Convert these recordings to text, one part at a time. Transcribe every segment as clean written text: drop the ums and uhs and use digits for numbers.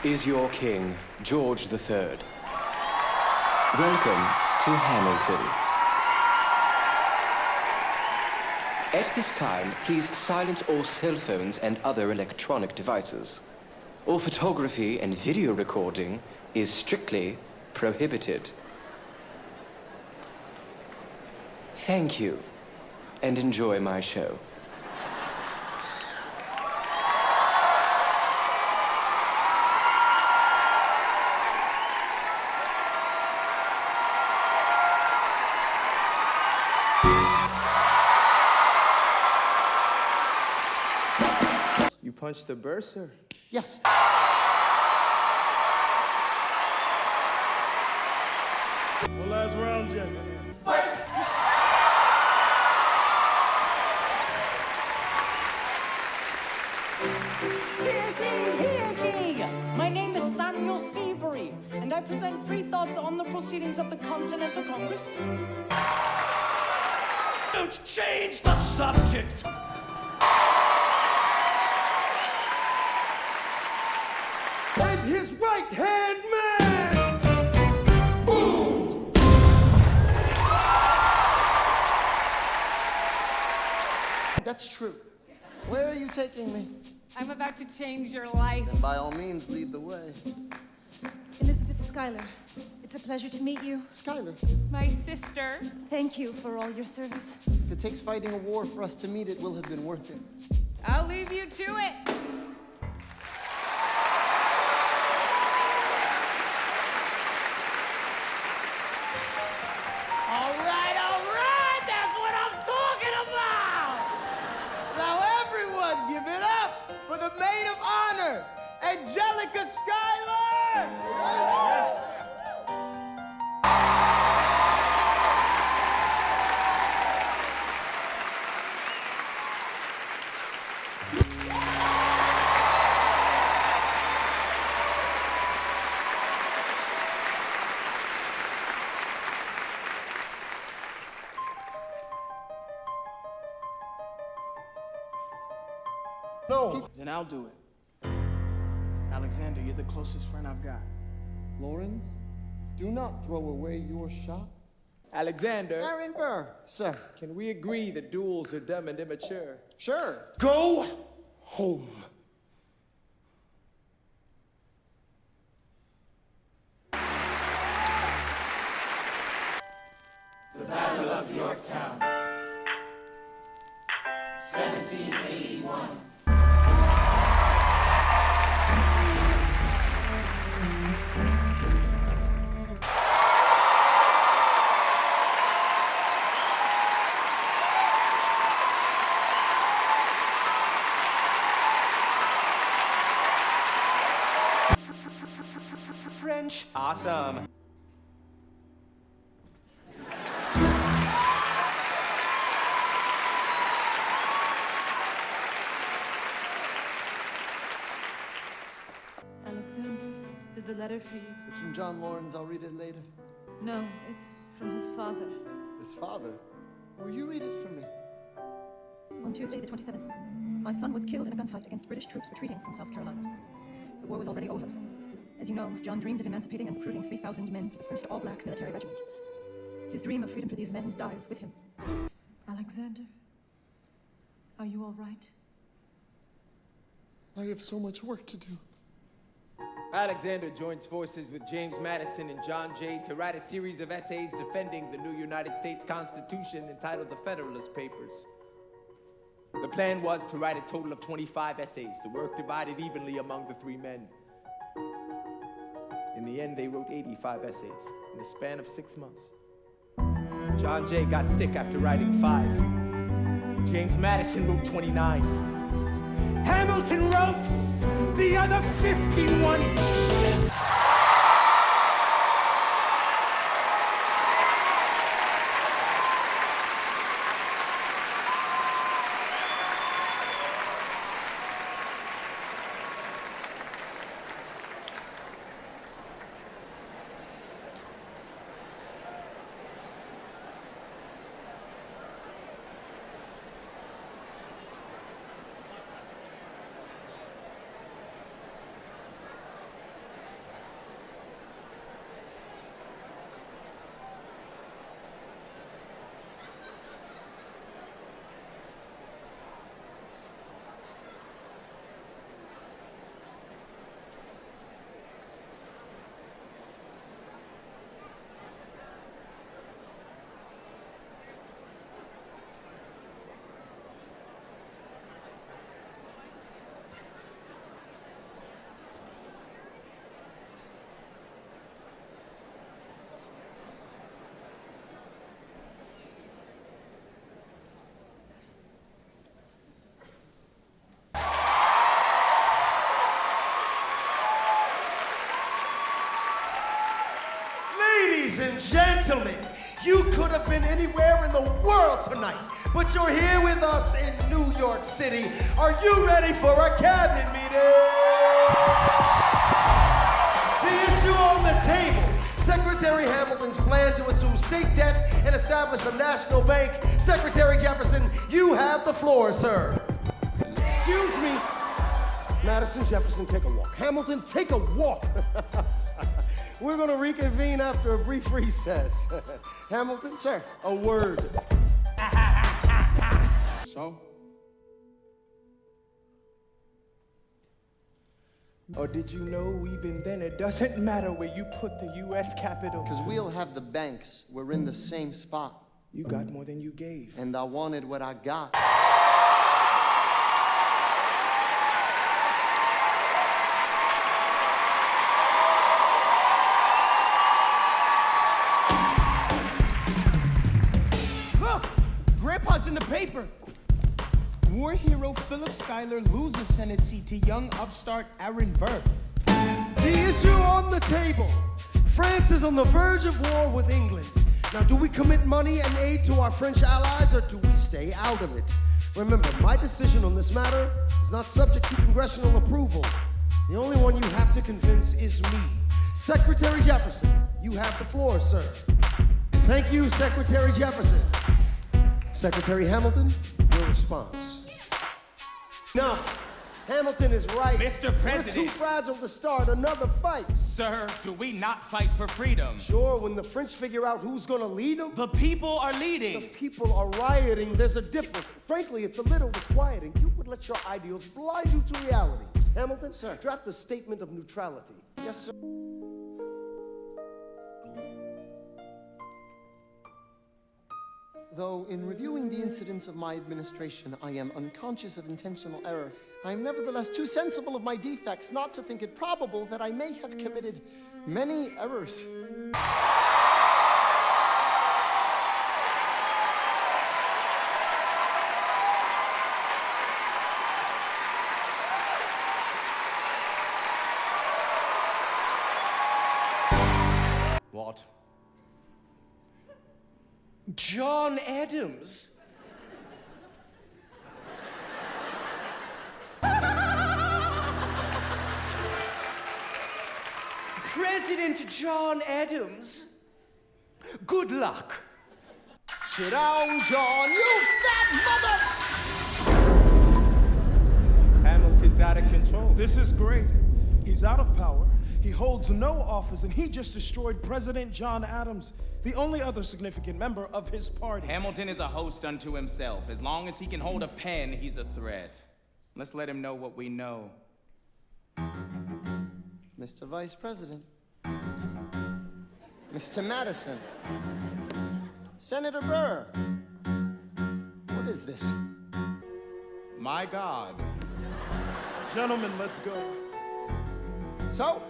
is your king, George III. Welcome to Hamilton. At this time, please silence all cell phones and other electronic devices. All photography and video recording is strictly prohibited. Thank you, and enjoy my show. You punched the bursar? Yes. One last round, gentlemen. My name is Samuel Seabury, and I present free thoughts on the proceedings of the Continental Congress. Don't change the subject! And his right-hand man! Boom! That's true. Where are you taking me? I'm about to change your life. Then by all means, lead the way. Elizabeth Schuyler, it's a pleasure to meet you. Schuyler, My sister. Thank you for all your service. if it takes fighting a war for us to meet, it will have been worth it. I'll leave you to it. All right, that's what I'm talking about! Now everyone, give it up for the maid of honor, Angelica Schuyler! So, then I'll do it. Alexander, you're the closest friend I've got. Lawrence, do not throw away your shot. Alexander, Aaron Burr, sir. can we agree that duels are dumb and immature? Sure. Go home. French. Awesome. Alexander, there's a letter for you. It's from John Lawrence. I'll read it later. No, it's from his father. His father. Will you read it for me? On Tuesday, the 27th, my son was killed in a gunfight against British troops retreating from South Carolina. The war was already over. As you know, John dreamed of emancipating and recruiting 3,000 men for the first all-black military regiment. His dream of freedom for these men dies with him. Alexander, are you all right? I have so much work to do. Alexander joins forces with James Madison and John Jay to write a series of essays defending the new United States Constitution entitled the Federalist Papers. The plan was to write a total of 25 essays, the work divided evenly among the three men. In the end, they wrote 85 essays in the span of 6 months. John Jay got sick after writing 5. James Madison wrote 29. Hamilton wrote the other 51. Ladies and gentlemen, you could have been anywhere in the world tonight, but you're here with us in New York City. Are you ready for a cabinet meeting? The issue on the table: Secretary Hamilton's plan to assume state debt and establish a national bank. Secretary Jefferson, you have the floor, sir. Excuse me. Madison, Jefferson, take a walk. Hamilton, take a walk. We're gonna reconvene after a brief recess. Hamilton, sir, a word. So? Or did you know even then it doesn't matter where you put the U.S. Capitol? Because we'll have the banks. We're in the same spot. You got more than you gave. And I wanted what I got. Look! Grandpa's in the paper. War hero Philip Schuyler loses Senate seat to young upstart Aaron Burr. The issue on the table: France is on the verge of war with England. Now, do we commit money and aid to our French allies, or do we stay out of it? Remember, my decision on this matter is not subject to congressional approval. The only one you have to convince is me. Secretary Jefferson, you have the floor, sir. Thank you, Secretary Jefferson. Secretary Hamilton, your response. Enough. Hamilton is right. Mr. President. We're too fragile to start another fight. Sir, do we not fight for freedom? Sure, when the French figure out who's gonna lead them, The people are the leading. people are rioting. There's a difference. Frankly, it's a little disquieting. You would let your ideals blind you to reality. Hamilton, sir, draft a statement of neutrality. Yes, sir. Though in reviewing the incidents of my administration, I am unconscious of intentional error, I am nevertheless too sensible of my defects not to think it probable that I may have committed many errors. What? John Adams? President John Adams? Good luck. Sit down, John, you fat Hamilton's out of control. This is great. He's out of power. He holds no office, and he just destroyed President John Adams, the only other significant member of his party. Hamilton is a host unto himself. As long as he can hold a pen, he's a threat. Let's let him know what we know. Mr. Vice President, Mr. Madison, Senator Burr, what is this? My God. Gentlemen, let's go. So?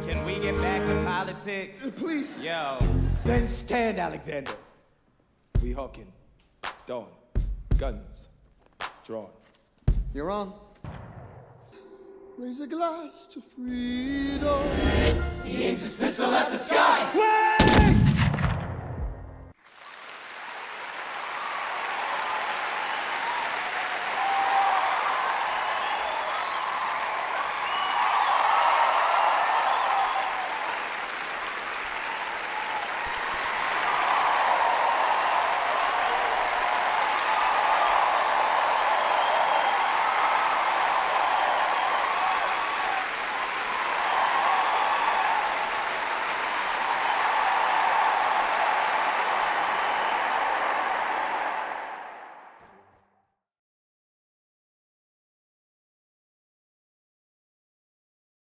Can we get back to politics? Please. Yo. Then stand, Alexander. We hawking. Dawn. Guns. Drawn. You're on. Raise a glass to freedom. Wait!